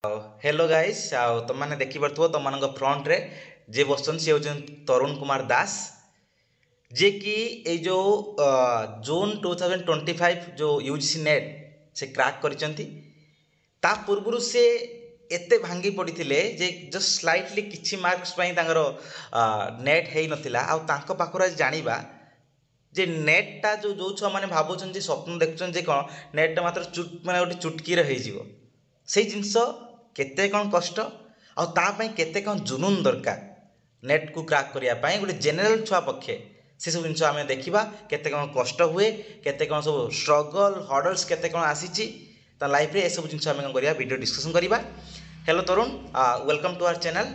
Hello guys तुम मैंने देखी पार्थ तुम फ्रंट रे जे बसन सी हूँ तरुण कुमार दास जे कि ये जो जून 2025 जो यूजीसी नेट से क्रैक करिसेंती ता पूर्व से एते भांगी पड़ते जे जस्ट स्लाइटली किछि मार्क्स पई तांगर नेट हेई नथिला आ तांको पाखर आज जानिबा जे नेटटा जो जो छुआ मैंने भावुन स्वप्न देखुन जे कौन नेटटा मात्र माने गोटे चुटकी हो से जिनस केते कौन कष्ट केते कौन जुनून दरकार नेट को क्रैक करने गोटे जेनेल छुआ पक्षे से सब जिन आम देखा केते कौन कष्ट हुए केते कौन सब स्ट्रगल हर्डल्स केते कौन आसी लाइफ रे सब जिन आम कौन वीडियो डिस्कसन करवा। Hello Tarun, welcome to our channel.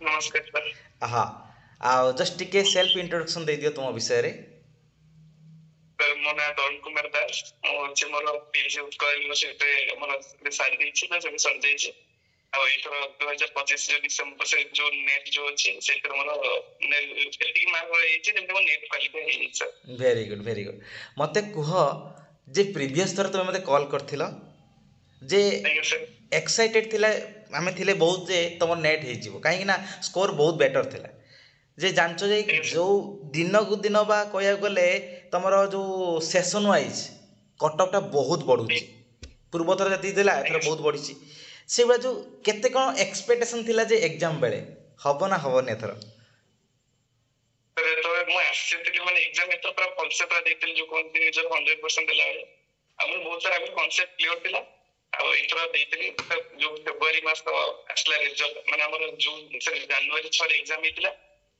नमस्कार सर। हाँ, जस्ट टिके सेल्फ इंट्रोडक्शन दे दियो तुम विषय रे। मो ना तरुण कुमार दास मोर मोर पीजी उत्कल यूनिवर्सिटी मोर सारी देछि ना सब सर देछि आ एथर 2025 जो डिसेंबर से जो नेट जो अछि सेकर मोर एतिक मार्क होई छि जेम नेट क्वालिफाई हेइ sir. Very good very good. मते कुह जे प्रीवियस थर तुम मते कॉल करथिलो जे एक्साइटेड थिला आमे थिले बहुत जे तुम नेट हेइ जिवो काहे ना स्कोर बहुत बेटर थिला जे जानचो जे जो दिन को दिन बा कहया गले तुमरो जो सेशन वाइज कटअपटा बहुत बढ़ुची पूर्व थर जति थिला एथर बहुत बढ़िची से जो केते कोन एक्सपेक्टेशन थिला जे एग्जाम बेले हबो ना हबो ने एथर तो मो एक्चुअली माने एग्जाम एथर पूरा कॉन्सेप्ट रा देखिल जो कोन दिन जो 100% देला हमर बहुत सारा अभी कॉन्सेप्ट क्लियर थिला आ एथर देइतली जो फेब्रुवारी मास तो असला रिजल्ट माने हमर जून सॉरी जनवरी 6 एग्जाम हेतिला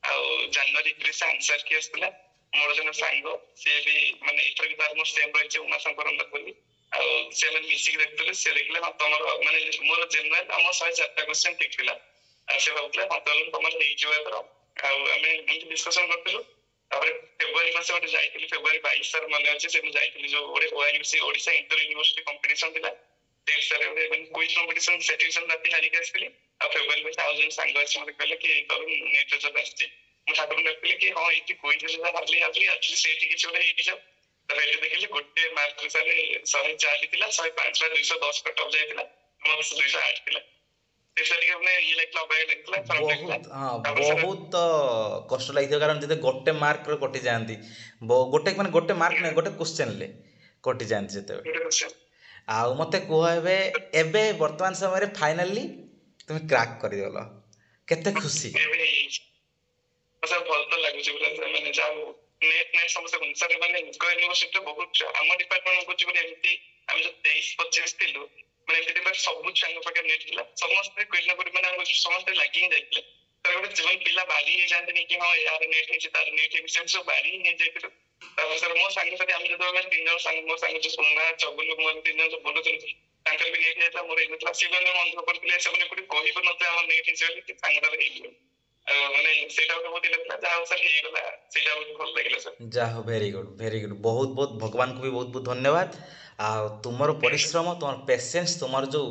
आ जनवरी 3 से आंसर की असला मोर जन सांग से भी माने एथर भी तार मोर सेम रहिचे उमा संकरन लगली आ से मन मिसिक देखतले से देखले हम तमर माने मोर जनरल हम 104 क्वेश्चन ठीक थिला आ से भाबले हम तमर हेइ जवे तर आ हमें एंटी डिस्कशन करथिलु तापर फेब्रुवारी मास गोटे जाइतिली फेब्रुवारी 22 सर माने अछि से जाइतिली जो गोटे ओआईयूसी ओडिसा इंटर यूनिवर्सिटी कंपटीशन थिला तेल सर गोटे क्विज कंपटीशन सेटिंग राती हारी के आस्तिली आ फेब्रुवारी में 1000 सांग अछि मते कहले कि करू नेट रिजल्ट आस्ति मु ठाकुर कहले कि हां इति क्विज रिजल्ट हारली एटलीस्ट सेठी किछ गोटे हेति जाउ त हेति देखिले गोटे मार्क सर 104 थिला 105 ला 210 कट ऑफ जाइतिला मोर 208 थिला बहुत हाँ बहुत कष्ट लगी कारण जब गोटे मार्क कटि जाती गोटे मैंने गोटे मार्क नहीं गोटे क्वेश्चन ले कटि जाती जिते आ मते कह एबे वर्तमान समय फाइनाली तुम क्रैक करदेल केते खुशी सर भल तो लागुची माने जाऊ नेट नेट समस्या सर माने यूनिवर्सिटी बहुत हम डिपार्टमेंट को जे एमती हम जो 23 25 थिलु माने एमती डिपार्ट सब छांग पाके नेट थिला समस्त कोइना कोइ माने समस्त लागी जाइले तर गोटे जीवन पिला बारी हे जानते कि हां यार नेट हे तार नेट हे सेम सब बारी हे जाइते तब सर मो संग साथी हम जो मैं तीन जन संग मो संग जो सोना चबुल मो तीन जन बोलो तांकर भी नेट हेता मोर एतला सिवन में अंधर पड़तिले से माने कोइ कोइ नते हम नेट हे चली कि संगटा हे माने सेटा बहुत दिलला जा सर हे गला सेटा बहुत भल लागिला सर जा हो वेरी गुड बहुत बहुत भगवान को भी बहुत बहुत धन्यवाद आ तुमर परिश्रम तुम पेशेंस तुमर जो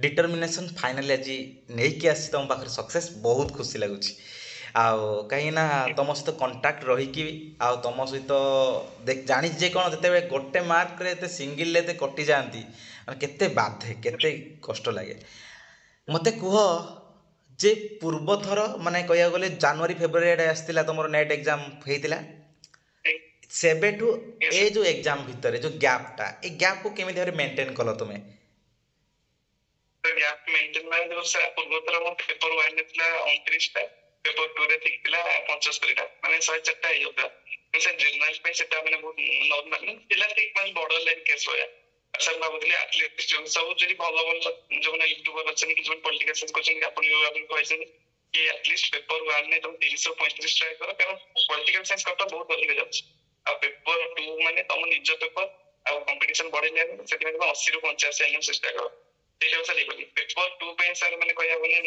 डिटर्मिनेशन फाइनाली आज नहीं कि आसी तुम पाखे सक्सेस बहुत खुशी लगुच कहीं तुम सहित कंटाक्ट रहीकि तुम सहित देख जानी जे कौन जिते गोटे मार्क रे सिंगल कटि जाती केते बाधे केते कष्ट लगे मते कुह जे पूर्व थर माने कह गले जनवरी फेब्रुआरी आसला तुम नेट एग्जाम होता सेबेठू ए जो एग्जाम भितर जो गैपटा ए गैप को केमी भाव मेंटेन कल तुम गैप मेंटेन माने देखो सर पूर्वतर मो पेपर 1 ने थिला 29 टा पेपर 2 रे थिला 75 टा माने 104 टा हे होता सर जनरल पे सेटा माने बहुत नॉर्मल थिला ठीक माने बॉर्डर लाइन केस होया सर भाबुतले एटलीस्ट जो सब जदी भलो भलो जो ना यूट्यूबर अछन कि जो पॉलिटिकल साइंस क्वेश्चन अपन कहैछन कि एटलीस्ट पेपर 1 ने तुम 335 ट्राई करो कारण पॉलिटिकल साइंस कट बहुत अधिक जाछ आ पेपर 2 माने तुम निज पेपर आ कंपटीशन बढ़िले सेति में 80 रु 85 आइनो चेष्टा करो तेजा सर देखो पेपर 2 पे सर माने कहया बने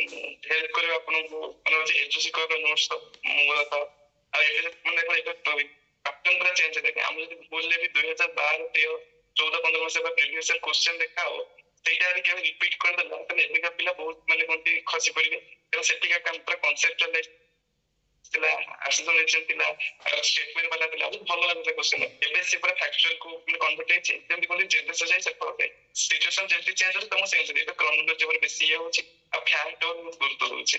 हेल्प करे आपन को माने जे एजुसी कर नोट्स तो मोला था आ ये माने को एक पैटर्न पूरा चेंज है हम जब बोलले भी 2012 13 14 15 से प्रीवियस ईयर क्वेश्चन देखाओ सेटा यदि केवल रिपीट कर देला त एबिका पिला बहुत माने कोनती खसी पड़िबे कारण सेटिका काम पूरा कांसेप्चुअल ଥିଲା, ଆର୍ଟିଫିସିଆଲ ଇଣ୍ଟେଲିଜେନ୍ସ ଥିଲା, ଆଉ ଷ୍ଟେଟମେଣ୍ଟ ବାଲା ଥିଲା, ବହୁତ ଭଲ ଲାଗୁଥିଲା କ୍ୱେଶ୍ଚନ। ଏବେ ସେ ପୁରା ଫ୍ୟାକ୍ଚୁଆଲ କୁ କନଭର୍ଟ ହେଇଛି, ଯେମିତି କୁହନ୍ତି ଯେ ଦେଶ ଯାଏ ସେପଟେ ସିଚୁଏସନ ଯେମିତି ଚେଞ୍ଜ ହଉଛି ତମ ସେମିତି ଏବେ କ୍ରୋନୋଲୋଜି ଉପରେ ବେଶୀ ଇଏ ହଉଛି, ଆଉ ଫ୍ୟାକ୍ଟ ଉପରେ ବହୁତ ଗୁରୁତ୍ୱ ଦଉଛି।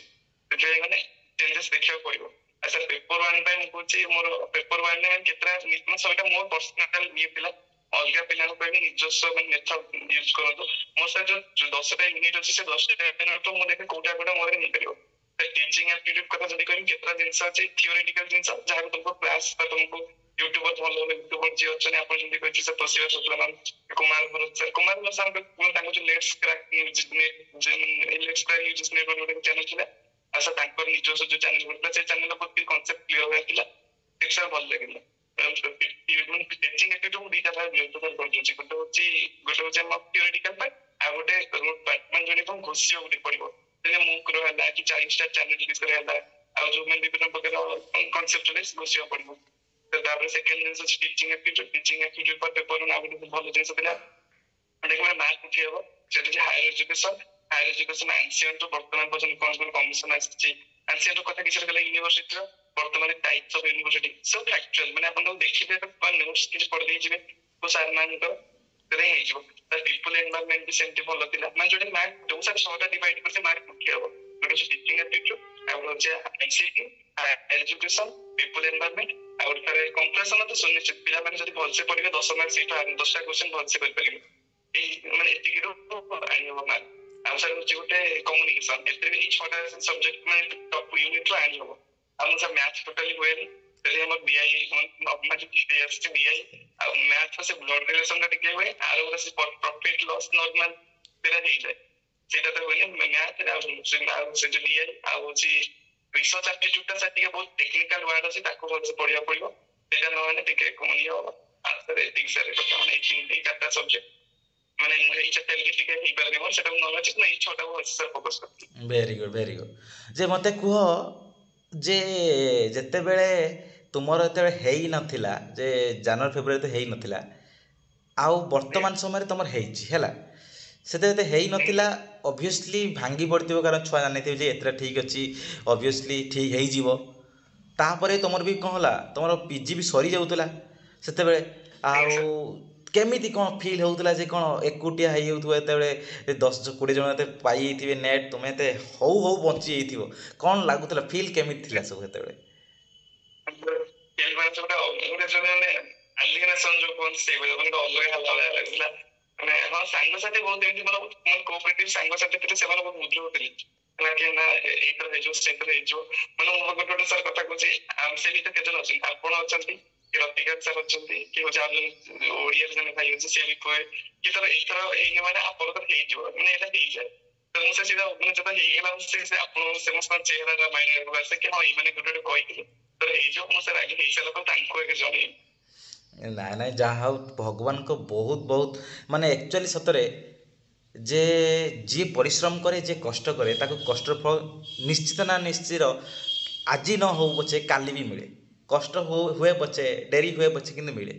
ସେଥିପାଇଁ ମାନେ ଚେଞ୍ଜେସ୍ ଦେଖିବାକୁ ପଡିବ। ଆଚ୍ଛା ପେପର ୱାନ୍ ପାଇଁ ମୁଁ କହୁଛି, ମୋର ପେପର ୱାନ୍ ରେ ମାନେ କେତେଟା ସେଇଟା ମୋ ପର୍ସନାଲ ଇଏ ଥିଲା, ଅଲଗା ପିଲାଙ୍କୁ କହିବି ନିଜସ୍ୱ ମାନେ ମେଥଡ ୟୁଜ କରନ୍ତୁ। ମୋ ସାର୍ ଯୋଉ 10ଟା ୟୁନିଟ୍ ଅଛି, ସେ 10ଟା ୟୁନିଟ୍ ମୁଁ ଦେଖେ କୋଉଟା କୋଉଟା ମୋର ହେଇପାରିବ। ଟିଚିଂ ଆପ୍ଟିଟ୍ୟୁଡ କଥା ଯଦି କହିବି, କେତେଟା ଜିନିଷ ଅଛି ଥିଓରିଟିକାଲ ଜିନିଷ ଯାହାକୁ ତୁମକୁ କ୍ଲାସ ବା ତୁମକୁ ୟୁଟ୍ୟୁବର ଭଲ ୟୁଟ୍ୟୁବର ଯିଏ ଅଛନ୍ତି, ଆପଣ ଯେମିତି କହିଛି ସେ Toshiba Shukla ma'am, Kumar Bharat sir, Kumar Bharat sir ତାଙ୍କ ଯୋଉ ଲେଟ୍ସ କ୍ରାକ୍ ନ୍ୟୁଜ ନେଟ୍ ଗୋଟେ ଚ୍ୟାନେଲ ଥିଲା, ଆଉ ସାର୍ ତାଙ୍କର ନିଜସ୍ୱ ଯୋଉ ଚ୍ୟାନେଲ ଥିଲା, ସେ ଚ୍ୟାନେଲ ପ୍ରତି କନସେପ୍ଟ କ୍ଲିୟର ହେଇଥିଲା, ଠିକ ସାର୍ ଭଲ ଲାଗିଲା। ଟିଚିଂ ଆପ୍ଟିଟ୍ୟୁଡ ମୁଁ ଦିଟା ଭାଗ କରିଦେଉଛି, ଗୋଟେ ହଉଛି ଆମ ଥିଓରିଟିକାଲ ପାର୍ଟ, ଆଉ ଗୋଟେ ରୁଟ୍ ପାର୍ଟ, ମାନେ ଯୋଉଟା କଣ ଘୋଷିବାକୁ ଟିକେ ପଡିବ, ଯେମିତି ମୁକ୍ର ହେଲା କି 40ଟା ଚ୍ୟାନେଲ ବିଷୟରେ ହେଲା, ଆଉ ଯୋଉମାନେ ବିଭିନ୍ନ ପ୍ରକାର କନସେପ୍ଟ ଘୋଷିବାକୁ ପଡିବ। ତାପରେ ସେକେଣ୍ଡ ଜିନିଷ ଅଛି ଟିଚିଂ ଆପ୍ଟିଟ୍ୟୁଡ। ଟିଚିଂ ଆପ୍ଟିଟ୍ୟୁଡ ପରେ ପେପର ଆଉ ଗୋଟେ ଭଲ ଜିନିଷ ଥିଲା, ଯୋଉଟା ମାର୍କ ଉଠେଇବ, ସେଟା ହଉଛି higher education. Higher education ancient ରୁ ବର୍ତ୍ତମାନ ପର୍ଯ୍ୟନ୍ତ କଣ କଣ କମିଶନ ଆସିଛି, ଆନ୍ସିଏଣ୍ଟ କଥା କିଛି ଗଲା ୟୁନିଭର୍ସିଟିର ବର୍ତ୍ତମାନ ଟାଇପ୍ସ ଅଫ ୟୁନିଭର୍ସିଟି, ସବୁ ଫ୍ୟାକ୍ଚୁଆଲ, ମାନେ ଆପଣ ଦେଖିବେ ନୋଟ୍ସ କିଛି ପଢି ଦେଇଯିବେ ସାର୍ ମାନଙ୍କର, ସେଟା ହେଇଯିବ। ପିପୁଲ ଏନଭାୟରନମେଣ୍ଟ ବି ସେମିତି ଭଲ ଥିଲା, ମାନେ ଯୋଉଟା ମାର୍କ ଯୋଉ ସାର୍ 6ଟା ଡିଭାଇଡ କରିছে ମାର୍କ ଉଠେଇବ। ଗୋଟେ ହଉଛି ଟିଚିଂ ଆପ୍ଟିଟ୍ୟୁଡ, ଆଉ ହଉଛି ICT, higher education, people environment, ଆଉ ଗୋଟେ କମ୍ପ୍ରେସନ ତ ସୁନିଶ୍ଚିତ ପିଲାମାନେ ଯଦି ଭଲସେ ପଢିବେ 10 ମାର୍କ ସେଇଠୁ 10ଟା କ୍ୱେଶ୍ଚନ ଭଲସେ କରିପାରିବେ। ଏଇ ମାନେ ଏତିକିରୁ ଆଣିବ ମାର୍କ। ଆଉ ସାର୍ ହଉଛି ଗୋଟେ କମ୍ୟୁନିକେସନ, ଏଥିରେ ଏଇ 6ଟା ସବଜେକ୍ଟ ମାନେ ଟପ୍ ୟୁନିଟ୍ ରୁ ଆଣି ହବ। ଆଉ ମୁଁ ସାର୍ ମ୍ୟାଥ ଟୋଟାଲି ହୁଏନି, ସେଠି ଆମର ବିଆଇ ଆସିଛି ବିଆଇ, ଆଉ ମ୍ୟାଥ ସେ ବ୍ଲଡ ରିଲେସନ ଟା ଟିକେ ହୁଏ, ଆଉ ଗୋଟେ ସେ ପ୍ରଫିଟ ଲସ୍ ନର୍ମାଲ ସେଟା ହେଇଯାଏ, ସେଇଟା ତ ହୁଏନି ମ୍ୟାଥ। ଆଉ ସେ ଯୋଉ ବିଆଇ ଆଉ ହଉଛି ରିସର୍ଚ୍ଚ ଆପ୍ଟିଟ୍ୟୁଡ ଟା ସାର୍ ଟିକେ ବହୁତ ଟେକ୍ନିକାଲ ୱାର୍ଡ ଅଛି, ତାକୁ ଭଲସେ ପଢିବାକୁ ପଡିବ, ସେଇଟା ନହେଲେ ଟିକେ କମି ହବ। ଆଉ ସାର୍ ଏତିକି ସାର୍ କଥା, ମାନେ ଏଇ 4ଟା ସବଜେକ୍ଟ, ମାନେ ଏଇ 4ଟା ଟିକେ ହେଇପାରିବ ମୋର, ସେଟାକୁ ନ ଅଛି ଏଇ 6ଟାକୁ ଅଛି ସାର୍ ଫୋକସ୍ କରିଥିଲି। Very good very good. ଯେ ମୋତେ କୁହ ଯେ ଯେତେବେଳେ ତୁମର ଯେତେବେଳେ ହେଇନଥିଲା, ଯେ ଜାନୁଆରୀ ଫେବୃଆରୀ ତ ହେଇନଥିଲା, ଆଉ ବର୍ତ୍ତମାନ ସମୟରେ ତୁମର ହେଇଛି ହେଲା, ସେତେ ହେଇନଥିଲା, ଅବଭିୟସଲି ଭାଙ୍ଗି ପଡ଼ିଥିବ, କାରଣ ଛୁଆ ଜାଣିଥିବେ ଯେ ଏତେଟା ଠିକ୍ ଅଛି, ଅବଭିୟସଲି ଠିକ୍ ହେଇଯିବ। ତାପରେ ତୁମର ବି କ'ଣ ହେଲା, ତୁମର ପିଜି ବି ସରିଯାଉଥିଲା ସେତେବେଳେ, ଆଉ କେମିତି କ'ଣ ଫିଲ୍ ହେଉଥିଲା ଯେ କ'ଣ ଏକୁଟିଆ ହେଇଯାଉଥିବ, ଯେତେବେଳେ 10-20 ଜଣ ଏତେ ପାଇଯାଇଥିବେ ନେଟ୍, ତୁମେ ଏତେ ହଉ ହଉ ବଞ୍ଚି ଯାଇଥିବ, କ'ଣ ଲାଗୁଥିଲା, ଫିଲ୍ କେମିତି ଥିଲା ସବୁ ସେତେବେଳେ? ମାନେ ହଁ ସାଙ୍ଗସାଥି ବହୁତ ଏମିତି ମୋର କୋଅପରେଟିଭ ସାଙ୍ଗସାଥି ଥିଲେ, ସେମାନେ ବହୁତ ବୁଝଉଥିଲେ କି ନା ଏଇଥର ହେଇଯିବ ସେଇଥର ହେଇଯିବ। ମାନେ ମୁଁ ଗୋଟେ ଗୋଟେ ସାର୍ କଥା କହୁଛି, ସେ ଭିତରେ କେତେ ଜଣ ଅଛନ୍ତି, ଆପଣ ଅଛନ୍ତି, କି ରତିକାନ୍ତ ସାର୍ ଅଛନ୍ତି, କି ହଉଛି ଆଉ ଓଡିଆରେ ଜଣେ ଭାଇ ଅଛି, ସେ ବି କୁହେ କି ତର ଏଇଥର ହେଇନି ମାନେ ଆପଣଙ୍କର ହେଇଯିବ, ମାନେ ଏଇଟା ହେଇଯାଏ। ତ ମୁଁ ସେଇଟା ମାନେ ଯେତେବେଳେ ହେଇଗଲା, ସେ ଆପଣ ସମସ୍ତଙ୍କ ଚେହେରା ମାଇଣ୍ଡକୁ ଆସେ କି ହଁ ଏଇମାନେ ଗୋଟେ ଗୋଟେ କହିଥିଲେ ତର ହେଇଯିବ। ମୁଁ ସାର୍ ଆଗେ ହେଇସାରିଲା ପରେ ତାଙ୍କୁ ଆଗେ ଜଣେଇବି। ନାଇଁ ନାଇଁ, ଯାହା ହଉ ଭଗବାନଙ୍କ ବହୁତ ବହୁତ ମାନେ ଆକ୍ଚୁଆଲି ସତରେ ଯେ ଯିଏ ପରିଶ୍ରମ କରେ, ଯିଏ କଷ୍ଟ କରେ, ତାକୁ କଷ୍ଟର ଫଳ ନିଶ୍ଚିତ ନା ନିଶ୍ଚିତ ଆଜି ନ ହଉ ପଛେ କାଲି ବି ମିଳେ, କଷ୍ଟ ହୁଏ ପଛେ, ଡେରି ହୁଏ ପଛେ, କିନ୍ତୁ ମିଳେ।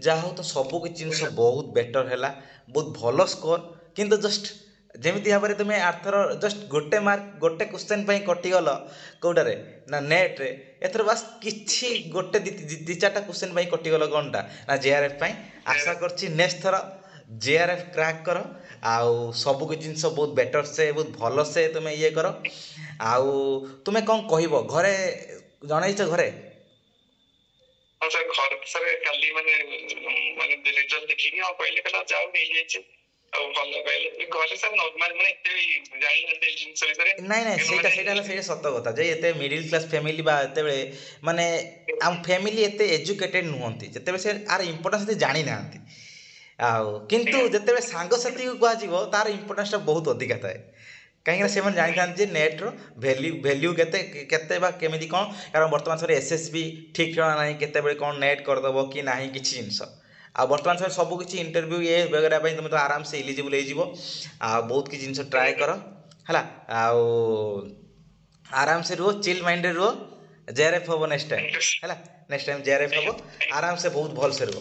ଯାହା ହଉ ତ ସବୁ କିଛି ଜିନିଷ ବହୁତ ବେଟର ହେଲା, ବହୁତ ଭଲ ସ୍କୋର, କିନ୍ତୁ ଜଷ୍ଟ ଯେମିତି ଭାବରେ ତୁମେ ଆର୍ଥର ଜଷ୍ଟ ଗୋଟେ ମାର୍କ ଗୋଟେ କ୍ୱେଶ୍ଚନ୍ ପାଇଁ କଟିଗଲ କେଉଁଟାରେ ନା ନେଟ୍ରେ, ଏଥର ବାସ୍ କିଛି ଗୋଟେ ଦି 4ଟା କ୍ୱେଶ୍ଚନ୍ ପାଇଁ କଟିଗଲ କ'ଣଟା ନା ଜେଆର୍ଏଫ୍ ପାଇଁ। ଆଶା କରୁଛି ନେକ୍ସଟ ଥର ଜେଆର୍ଏଫ୍ କ୍ରାକ୍ କର, ଆଉ ସବୁ କିଛି ଜିନିଷ ବହୁତ ବେଟର ସେ ବହୁତ ଭଲସେ ତୁମେ ଇଏ କର। ଆଉ ତୁମେ କ'ଣ କହିବ, ଘରେ ଜଣେଇଛ ଘରେ? ହଁ ସାର୍ ଘରେ ସାର୍ କାଲି ମାନେ ରେଜଲ୍ଟ ଦେଖିକି ହଁ କହିଲେ, କହିଲା ଯାଉ ହେଇଯାଇଛି, ଆଉ ଭଲ କହିଲେ ଘରେ ସାର୍ ନର୍ମାଲ, ମାନେ ଏତେ ଜାଣିନାହାନ୍ତି ଏଇ ଜିନିଷ ବିଷୟରେ। ନାଇଁ ନାଇଁ, ସେଇଟା ହେଲା ସେଇଟା ସତ କଥା ଯେ ଏତେ ମିଡ଼ିଲ୍ କ୍ଲାସ୍ ଫ୍ୟାମିଲି ବା ଯେତେବେଳେ ମାନେ ଆମ ଫ୍ୟାମିଲି ଏତେ ଏଜୁକେଟେଡ଼ ନୁହନ୍ତି, ଯେତେବେଳେ ସେ ଆର ଇମ୍ପୋର୍ଟାନ୍ସ ଏତେ ଜାଣିନାହାନ୍ତି, ଆଉ କିନ୍ତୁ ଯେତେବେଳେ ସାଙ୍ଗସାଥିକୁ କୁହାଯିବ ତାର ଇମ୍ପୋର୍ଟାନ୍ସଟା ବହୁତ ଅଧିକା ଥାଏ, କାହିଁକିନା ସେମାନେ ଜାଣିଥାନ୍ତି ଯେ ନେଟ୍ର ଭ୍ୟାଲ୍ୟୁ କେତେ ବା କେମିତି କ'ଣ, କାରଣ ବର୍ତ୍ତମାନ ସମୟରେ SSB ଠିକ୍ ଠିକଣା ନାହିଁ, କେତେବେଳେ କ'ଣ ନେଟ୍ କରିଦେବ କି ନାହିଁ କିଛି ଜିନିଷ। ଆଉ ବର୍ତ୍ତମାନ ସମୟରେ ସବୁ କିଛି ଇଣ୍ଟରଭ୍ୟୁ ଇଏ ବଗେରା ପାଇଁ ତୁମେ ତ ଆରାମସେ ଇଲିଜିବୁଲ୍ ହେଇଯିବ, ଆଉ ବହୁତ କିଛି ଜିନିଷ ଟ୍ରାଏ କର ହେଲା, ଆଉ ଆରାମସେ ରୁହ, ଚିଲ୍ ମାଇଣ୍ଡରେ ରୁହ, ଜେଆର୍ଏଫ୍ ହେବ ନେକ୍ସଟ ଟାଇମ୍ ହେଲା, ନେକ୍ସଟ ଟାଇମ୍ ଜେଆର୍ଏଫ୍ ହେବ, ଆରାମସେ ବହୁତ ଭଲସେ ରୁହ।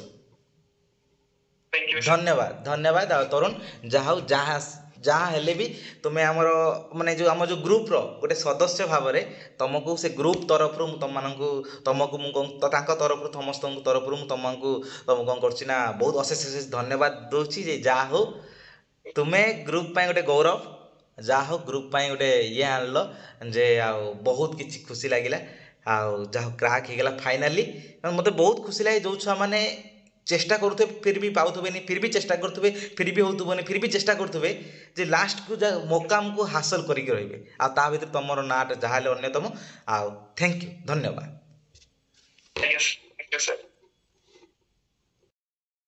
ଧନ୍ୟବାଦ ଧନ୍ୟବାଦ। ଆଉ ତରୁଣ, ଯାହା ହଉ ଯାହା ଯାହା ହେଲେ ବି ତୁମେ ଆମର ମାନେ ଯେଉଁ ଆମ ଯେଉଁ ଗ୍ରୁପ୍ର ଗୋଟେ ସଦସ୍ୟ ଭାବରେ ତୁମକୁ ସେ ଗ୍ରୁପ୍ ତରଫରୁ ମୁଁ ତୁମମାନଙ୍କୁ ତୁମକୁ ମୁଁ ତାଙ୍କ ତରଫରୁ ସମସ୍ତଙ୍କ ତରଫରୁ ମୁଁ ତୁମକୁ କ'ଣ କରୁଛି ନା ବହୁତ ଅଶେଷ ଅଶେଷ ଧନ୍ୟବାଦ ଦେଉଛି ଯେ ଯାହା ହଉ ତୁମେ ଗ୍ରୁପ୍ ପାଇଁ ଗୋଟେ ଗୌରବ, ଯାହା ହଉ ଗ୍ରୁପ୍ ପାଇଁ ଗୋଟେ ଇଏ ଆଣିଲ ଯେ ଆଉ ବହୁତ କିଛି ଖୁସି ଲାଗିଲା। ଆଉ ଯାହା କ୍ରାକ୍ ହେଇଗଲା ଫାଇନାଲି। ମୋତେ ବହୁତ ଖୁସି ଲାଗେ ଯେଉଁ ଛୁଆମାନେ ଚେଷ୍ଟା କରୁଥିବେ ଫିର୍ ବି ପାଉଥିବେନି, ଫିର୍ ବି ଚେଷ୍ଟା କରୁଥିବେ ଫିର୍ ବି ହେଉଥିବନି, ଫିର୍ ବି ଚେଷ୍ଟା କରୁଥିବେ ଯେ ଲାଷ୍ଟକୁ ଯାହା ମୋକାମକୁ ହାସଲ କରିକି ରହିବେ। ଆଉ ତା ଭିତରେ ତୁମର ନାଁଟା ଯାହା ହେଲେ ଅନ୍ୟତମ। ଆଉ ଥ୍ୟାଙ୍କ ୟୁ, ଧନ୍ୟବାଦ। ଆଜ୍ଞା ସାର୍।